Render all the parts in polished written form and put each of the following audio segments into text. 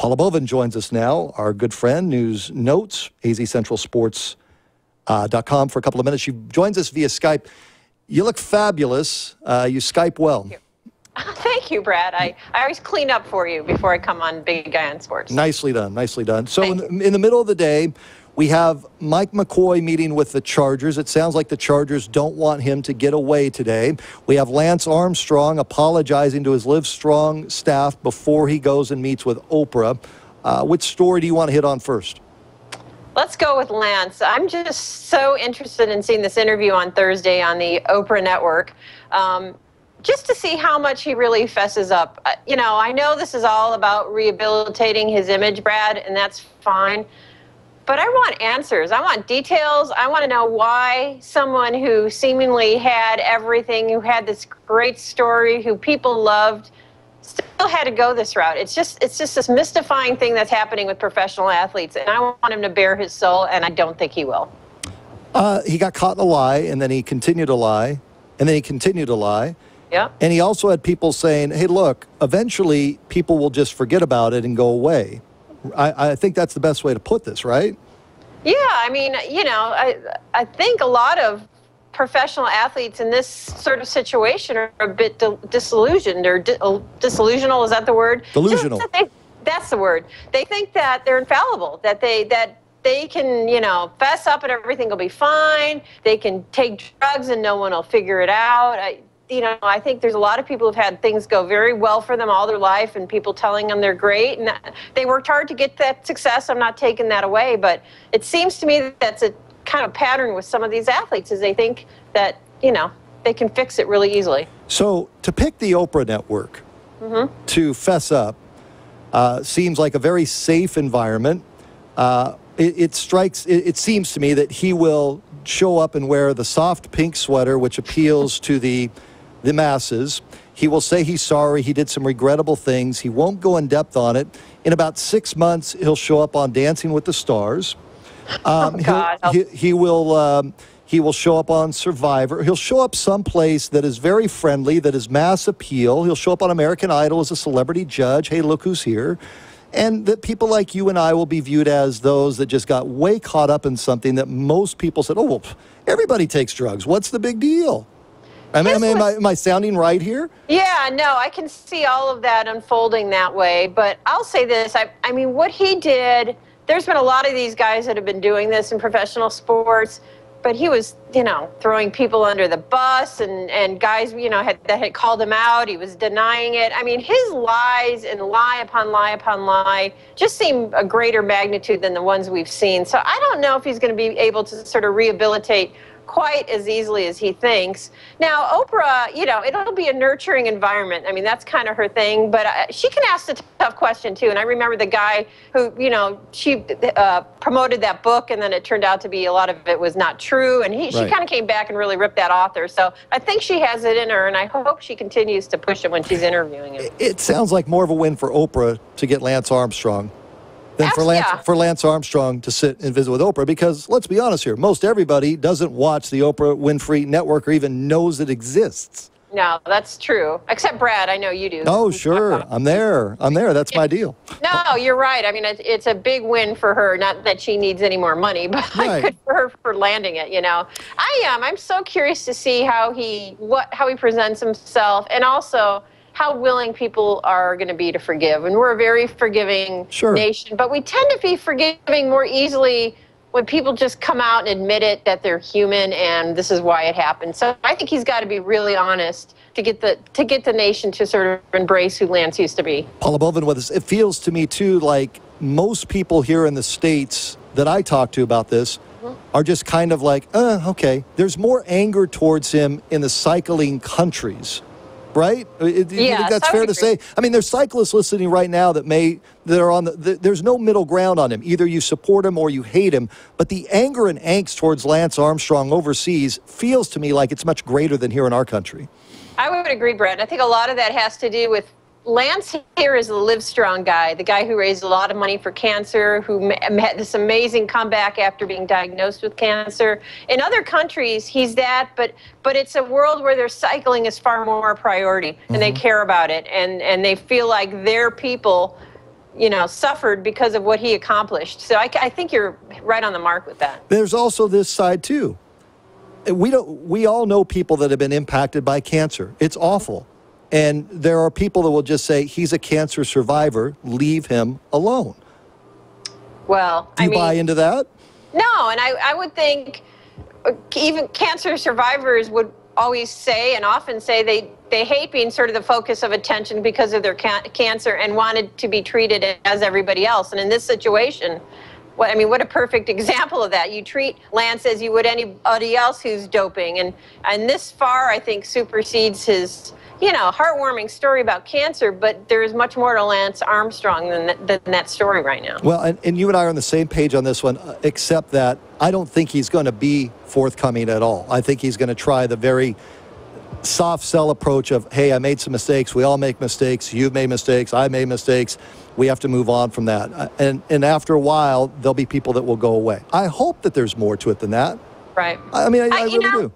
Paola Boivin joins us now, our good friend, news notes, azcentralsports.com for a couple of minutes. She joins us via Skype. You look fabulous. You Skype well. Thank you. Thank you, Brad. I always clean up for you before I come on Big Guy on Sports. Nicely done, nicely done. So in the middle of the day, we have Mike McCoy meeting with the Chargers. It sounds like the Chargers don't want him to get away today. We have Lance Armstrong apologizing to his Livestrong staff before he goes and meets with Oprah. Which story do you want to hit on first? Let's go with Lance. I'm just so interested in seeing this interview on Thursday on the Oprah Network. Just to see how much he really fesses up. You know, I know this is all about rehabilitating his image, Brad, and that's fine. But I want answers. I want details. I want to know why someone who seemingly had everything, who had this great story, who people loved, still had to go this route. It's just this mystifying thing that's happening with professional athletes, and I want him to bare his soul, and I don't think he will. He got caught in a lie, and then he continued to lie, and then he continued to lie. Yeah. And he also had people saying, hey, look, eventually people will just forget about it and go away. I think that's the best way to put this, right? Yeah, I mean, you know, I think a lot of professional athletes in this sort of situation are a bit disillusioned or disillusional. Is that the word? Delusional. That's the word. They think that they're infallible, that they can, you know, fess up and everything will be fine. They can take drugs and no one will figure it out. You know, I think there's a lot of people who've had things go very well for them all their life and people telling them they're great. And they worked hard to get that success. I'm not taking that away. But it seems to me that that's a kind of pattern with some of these athletes is they think that, you know, they can fix it really easily. So to pick the Oprah Network to fess up seems like a very safe environment. It seems to me that he will show up and wear the soft pink sweater, which appeals to the masses. He will say he's sorry, he did some regrettable things. He won't go in depth on it. In about 6 months, he'll show up on Dancing with the Stars. He will show up on Survivor. He'll show up someplace that is very friendly, that is mass appeal. He'll show up on American Idol as a celebrity judge. Hey, look who's here. And that people like you and I will be viewed as those that just got way caught up in something that most people said, oh, well, everybody takes drugs. What's the big deal? Am I sounding right here? Yeah, no, I can see all of that unfolding that way. But I'll say this. I mean, what he did, there's been a lot of these guys that have been doing this in professional sports. But he was, you know, throwing people under the bus and guys, you know, that had called him out. He was denying it. I mean, his lies and lie upon lie upon lie just seem a greater magnitude than the ones we've seen. So I don't know if he's going to be able to sort of rehabilitate quite as easily as he thinks. Now, Oprah, you know, it'll be a nurturing environment. I mean, that's kind of her thing, but she can ask a tough question too. And I remember the guy who, you know, she promoted that book and then it turned out to be a lot of it was not true. And she kind of came back and really ripped that author. So I think she has it in her and I hope she continues to push it when she's interviewing him. It sounds like more of a win for Oprah to get Lance Armstrong than for Lance Armstrong to sit and visit with Oprah, because let's be honest here, most everybody doesn't watch the Oprah Winfrey Network or even knows it exists. No, that's true. Except Brad, I know you do. Oh, sure. I'm there. That's my deal. No, you're right. I mean, it's a big win for her. Not that she needs any more money, but good for her for landing it, you know. I'm so curious to see how he presents himself and also how willing people are going to be to forgive. And we're a very forgiving nation, but we tend to be forgiving more easily when people just come out and admit it, that they're human and this is why it happened. So I think he's got to be really honest to get the nation to sort of embrace who Lance used to be. Paola Boivin with us. It feels to me too like most people here in the States that I talk to about this are just kind of like, okay. There's more anger towards him in the cycling countries. Right? Do you think that's fair to say? I mean, there's cyclists listening right now that are on there's no middle ground on him. Either you support him or you hate him. But the anger and angst towards Lance Armstrong overseas feels to me like it's much greater than here in our country. I would agree, Brett. I think a lot of that has to do with Lance here is the Livestrong guy, the guy who raised a lot of money for cancer, who had this amazing comeback after being diagnosed with cancer. In other countries, he's that, but it's a world where their cycling is far more a priority, and they care about it, and they feel like their people suffered because of what he accomplished. So I think you're right on the mark with that. There's also this side too. We all know people that have been impacted by cancer. It's awful. And there are people that will just say, he's a cancer survivor, leave him alone. Well, Do you buy into that? No, and I would think even cancer survivors would always say and often say they hate being sort of the focus of attention because of their cancer and wanted to be treated as everybody else. And in this situation, what a perfect example of that. You treat Lance as you would anybody else who's doping. And this far, I think, supersedes his, heartwarming story about cancer, but there is much more to Lance Armstrong than that story right now. Well, and you and I are on the same page on this one, except that I don't think he's going to be forthcoming at all. I think he's going to try the very soft sell approach of, hey, I made some mistakes. We all make mistakes. You've made mistakes. I made mistakes. We have to move on from that. And after a while, there'll be people that will go away. I hope that there's more to it than that. Right. I mean, I really do.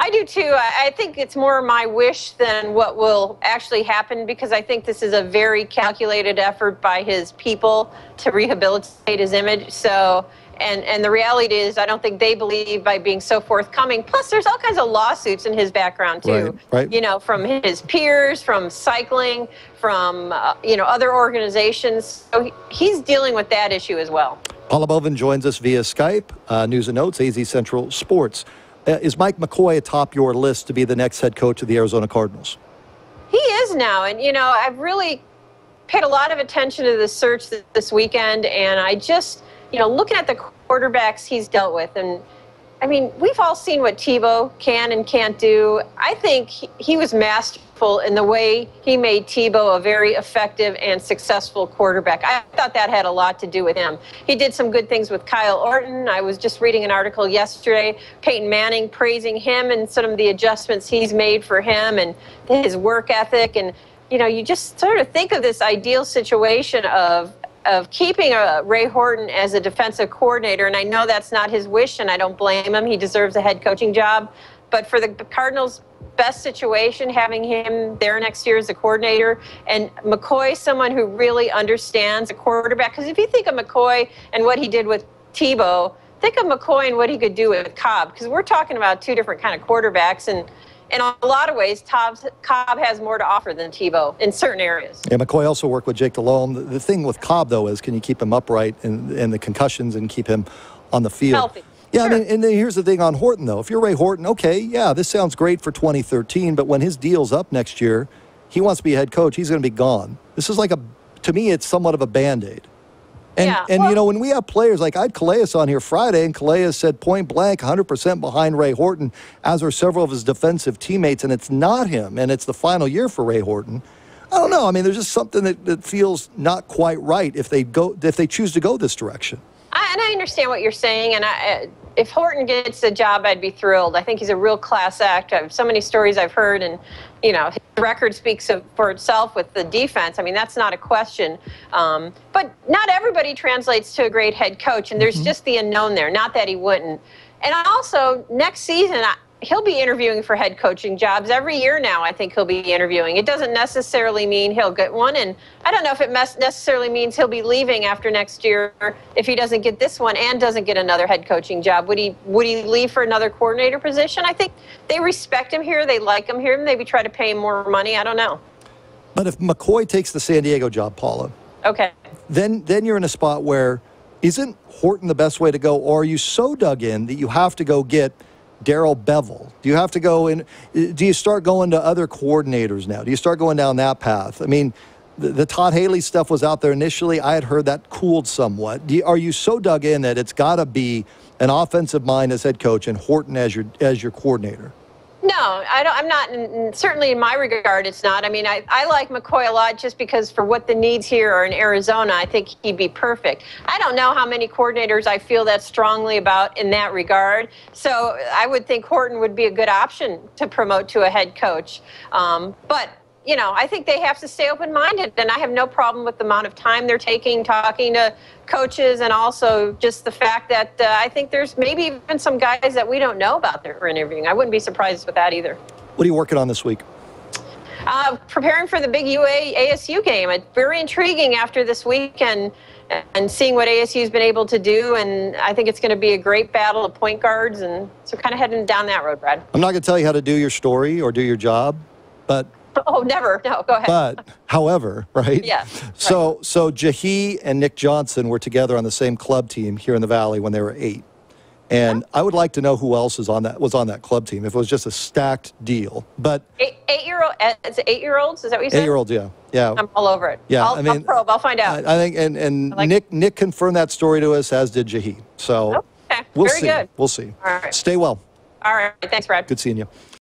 I do too. I think it's more my wish than what will actually happen, because I think this is a very calculated effort by his people to rehabilitate his image. So, and the reality is, I don't think they believe by being so forthcoming. Plus, there's all kinds of lawsuits in his background too. Right. From his peers, from cycling, from other organizations. So he's dealing with that issue as well. Paola Boivin joins us via Skype. News and Notes, AZ Central Sports. Is Mike McCoy atop your list to be the next head coach of the Arizona Cardinals? He is now. And, I've really paid a lot of attention to the search this weekend. And I just, looking at the quarterbacks he's dealt with. And, we've all seen what Tebow can and can't do. I think he was masterful in the way he made Tebow a very effective and successful quarterback. I thought that had a lot to do with him. He did some good things with Kyle Orton. I was just reading an article yesterday, Peyton Manning praising him and some of the adjustments he's made for him and his work ethic. And, you just sort of think of this ideal situation of keeping Ray Horton as a defensive coordinator. And I know that's not his wish, and I don't blame him. He deserves a head coaching job. But for the Cardinals' best situation, having him there next year as a coordinator, and McCoy, someone who really understands a quarterback. Because if you think of McCoy and what he did with Tebow, think of McCoy and what he could do with Cobb. Because we're talking about two different kind of quarterbacks. And in a lot of ways, Cobb has more to offer than Tebow in certain areas. Yeah, McCoy also worked with Jake Delhomme. The thing with Cobb, though, is can you keep him upright and the concussions and keep him on the field? Healthy. Yeah, Sure. and then here's the thing on Horton, though. If you're Ray Horton, okay, yeah, this sounds great for 2013, but when his deal's up next year, he wants to be head coach, he's going to be gone. This is like to me, it's somewhat of a Band-Aid. And when we have players, like I had Calais on here Friday, and Calais said point blank, 100% behind Ray Horton, as are several of his defensive teammates, and it's not him, and it's the final year for Ray Horton. I don't know. There's just something that feels not quite right if they choose to go this direction. And I understand what you're saying, and if Horton gets the job, I'd be thrilled. I think he's a real class act. I have so many stories I've heard, and his record speaks for itself with the defense. That's not a question. But not everybody translates to a great head coach, and there's just the unknown there. Not that he wouldn't. And also, next season, he'll be interviewing for head coaching jobs every year now. I think he'll be interviewing. It doesn't necessarily mean he'll get one, and I don't know if it necessarily means he'll be leaving after next year if he doesn't get this one and doesn't get another head coaching job. Would he leave for another coordinator position? I think they respect him here. They like him here. Maybe try to pay him more money. I don't know. But if McCoy takes the San Diego job, Paula, okay, then you're in a spot where isn't Horton the best way to go, or are you so dug in that you have to go get Darrell Bevel? Do you have to go in? Do you start going to other coordinators now? Do you start going down that path? The Todd Haley stuff was out there initially. I had heard that cooled somewhat. Are you so dug in that it's got to be an offensive mind as head coach and Horton as your coordinator? No, I'm not. Certainly in my regard, it's not. I like McCoy a lot just because for what the needs here are in Arizona, I think he'd be perfect. I don't know how many coordinators I feel that strongly about in that regard. So I would think Horton would be a good option to promote to a head coach. But I think they have to stay open-minded, and I have no problem with the amount of time they're taking, talking to coaches, and also just the fact that I think there's maybe even some guys that we don't know about that are interviewing. I wouldn't be surprised with that either. What are you working on this week? Preparing for the big ASU game. It's very intriguing after this weekend and seeing what ASU's been able to do, and I think it's going to be a great battle of point guards, and so kind of heading down that road, Brad. I'm not going to tell you how to do your story or do your job, but... Oh, never. No, go ahead. But, however, right? Yeah. So Jahi and Nick Johnson were together on the same club team here in the Valley when they were 8. And I would like to know who else was on that club team if it was just a stacked deal. But 8-year-olds, is that what you said? 8-year-olds, yeah. I'm all over it. Yeah, I'll probe. I'll find out. I think, and Nick confirmed that story to us, as did Jahi. So okay. we'll Very see. good. We'll see. All right. Stay well. All right. Thanks, Brad. Good seeing you.